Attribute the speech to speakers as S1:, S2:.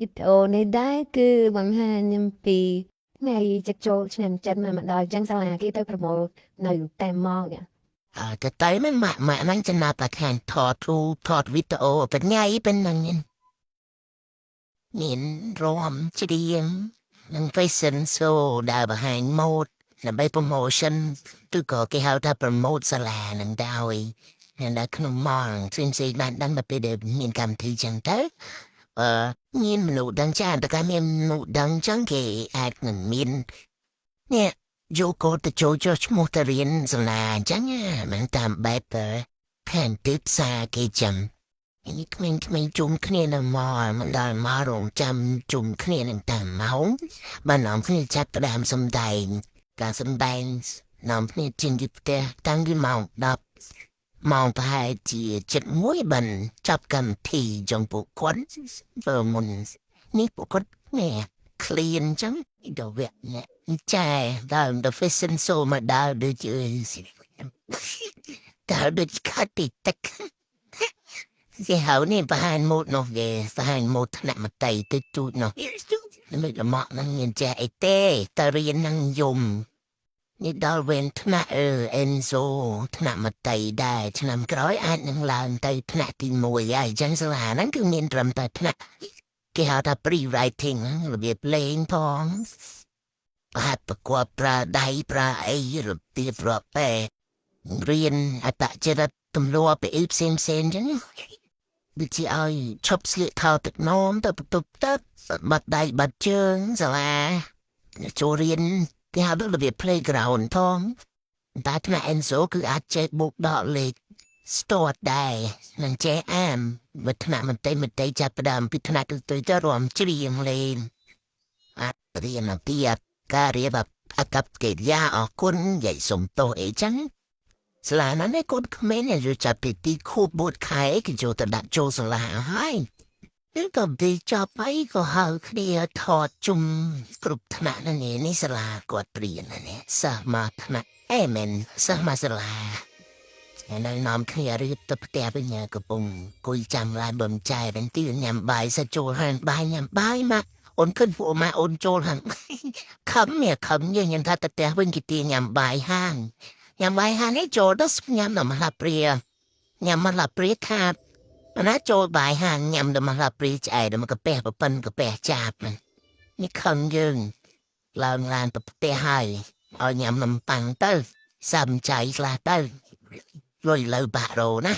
S1: វីដេអូនេះដែរគឺបង្ហាញអំពីថ្ងៃជិតចូលឆ្នាំចិនមកដល់អញ្ចឹងសាលាគេទៅប្រមូលនៅតែម៉ោង
S2: តែតែមិនម៉ាក់ហ្នឹងចំណាប់តែខាងថតវីដេអូเป็นไงเป็นนั่งមានរំច្រៀងនិង fashion show ដែលបង្ហាញ mode ដើម្បី promotion ឬក៏គេហៅថា promote សាលានឹងដោយនៅក្នុងម៉ោងផ្សេងៗបានដឹងទៅពេលដែលមានកម្មវិធីចឹងទៅមានមនុស្សដឹងច្រើនតែមានមនុស្សដឹងចឹងគេអាចនឹងមាននេះយកកូនទៅចូលឈ្មោះទៅរៀនសាលាអញ្ចឹងមិនតាមបែបផែនទីផ្សារគេចឹងនេះក្មេងៗជុំគ្នានៅមកដល់មករងចាំជុំគ្នានឹងតាមម៉ោងបាននាំគ្នាចាប់ផ្ដើមសំដែងការសំដែងនាំគ្នាចេញពីផ្ទះតាំងពីម៉ោង10ម៉ោងប្រហែលជា7:01បានចាប់កម្មវិធីចុងពួកគាត់ធ្វើមុននេះពួកគាត់នេះឃ្លានចឹងដល់វគ្គនេះចាដល់ The Fashion Show មកដល់ដូចដូចខាត់ទីទឹកគេហៅនេះបង្ហាញម៉ូដនោះគេបង្ហាញម៉ូដថ្នាក់មត្តេយ្យទៅទូចនោះមិនល្មក់នឹងមានចេះអីទេតើរៀននឹងយំនេះដល់វេនថ្នាក់អេនសូថ្នាក់មត្តេយ្យដែរឆ្នាំក្រោយអាចនឹងឡើងទៅថ្នាក់ទី1ហើយអញ្ចឹងសាលាហ្នឹងគឺមានត្រឹមតែថ្នាក់គេហៅថា pre-writing របៀបលេងផងហាត់ប្រកបប្រើដៃប្រើអីរបៀបរាប់តែរៀនអត្តចរិតទម្លាប់ពីផ្សេងៗអញ្ចឹងដូចជាឲ្យឈប់ស្លៀកខោទឹកនោមទៅបន្ទប់ទឹកបាត់ដៃបាត់ជើងសាលាចូលរៀនគេហៅរបៀប playground ផងតែថ្នាក់ Enso គឺអាចចេះបូកដកលេខ start ដែរនឹងចេះអានបើថ្នាក់មន្ត្រីចាប់ផ្ដើមពីថ្នាក់ទៅរួមច្រៀងលេងអាចរៀនអំពីការរៀបអាកប្បកិរិយាអរគុណនិយាយសុំទោសអីចឹងសាលាណានេះកូនក្មេងយល់ចាប់ពីទីខួបបួតខែគេចូលទៅដាក់ចូលសាលាហើយនឹងក៏ពីចាប់អីក៏ហៅគ្នាថតជុំគ្រប់ថ្នាក់នេះសាលាគាត់ព្រៀននេះសិស្សមកថ្នាក់អេមែនសិស្សមកសាលាហើយនៅនាំគ្នារៀបទៅផ្ទះវិញកំពុងគួយចាំឡាយបំចែវិញទីញ៉ាំបាយសិចូលហានបាយញ៉ាំបាយមកអូនឃើញពួកម៉ាអូនចូលហានខំយើងញ៉ាំថាទៅផ្ទះវិញគេទាញ៉ាំបាយហានញ៉ាំបាយហាននេះចូលទៅញ៉ាំដល់ម្ល៉ាព្រាញ៉ាំម្ល៉ាព្រាខាតណាចូលបាយហានញ៉ាំដល់ម្ល៉ាព្រាឆ្អែតដល់មកកាពះប្រប៉ិនកាពះចាបនេះខំយើងឡើងឡានទៅផ្ទះហើយឲ្យញ៉ាំនំប៉័ងទៅសាំចៃខ្លះទៅលុយលើបាក់រោណា